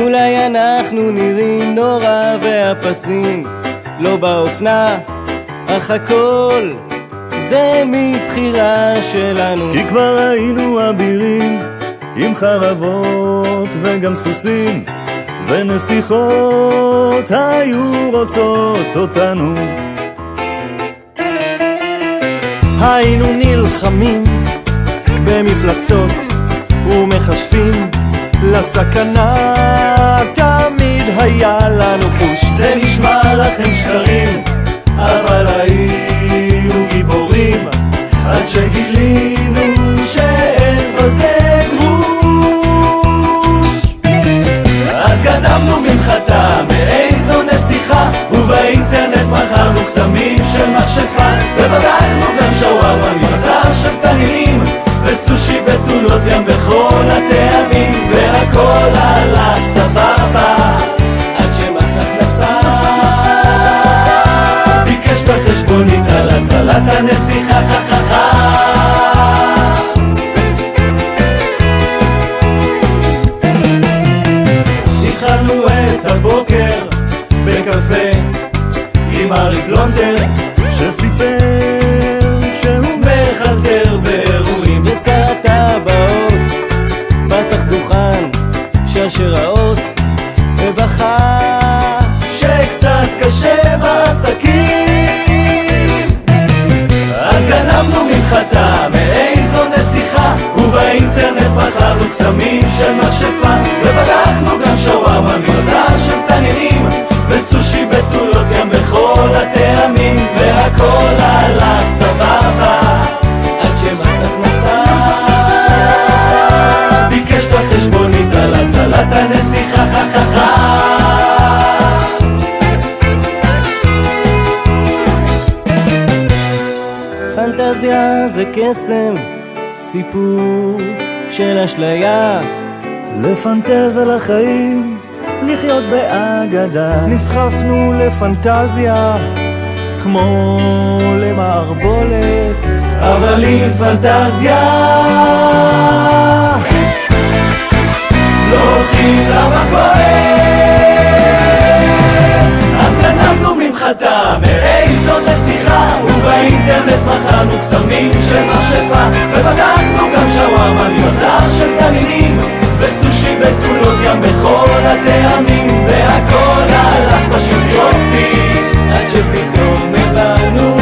אולי אנחנו נראים נורא והפסים לא באופנה, אך הכל זה מבחירה שלנו. כי כבר היינו אבירים עם חרבות וגם סוסים, ונסיכות היו רוצות אותנו. היינו נלחמים במפלצות ומחשפים לסכנה, תמיד היה לנו חוש. זה נשמע לכם שקרים, אבל היינו גיבורים עד שגילינו שאין בזה גרוש. אז גנבנו ממחטה מאיזו נסיכה, ובאינטרנט מכרנו קסמים של מכשפה, ובדקנו גם שווארמה מבשר של תנינים, וסושי בתולות ים בכל הטעמים, והכל הלך סבבה עד שמס הכנסה ביקש בחשבונית על הצלת הנסיכה. התחלנו את הבוקר בקפה עם ארי פלונטר, שסיפר שהוא מחלטר באירועים. ושר הטבעות פתח דוכן שרשראות ובכה שקצת קשה בעסקים. אז גנבנו ממחטה מאיזו נסיכה, ובאינטרנט מכרנו קסמים של מכשפה, ובדקנו גם שווארמה מבשר של תנינים, וסושי בתולות ים בכל הטעמים, והכל הלך סבבה עד שמס הכנסה ביקש בחשבונית על הצלת הנסיכה. פנטזיה זה קסם, סיפור של אשליה, לפנטז על החיים, לחיות באגדה. נסחפנו לפנטזיה כמו למערבולת, אבל עם פנטזיה לא הולכים למכולת. אז גנבנו ממחטה מאיזו נסיכה, ובאינטרנט מכרנו קסמים של מכשפה, ובדקנו גם שווארמה מבשר של תנינים, וסושי בתולות ים בכל הטעמים, והכל הלך פשוט יופי עד שפתאום הבנו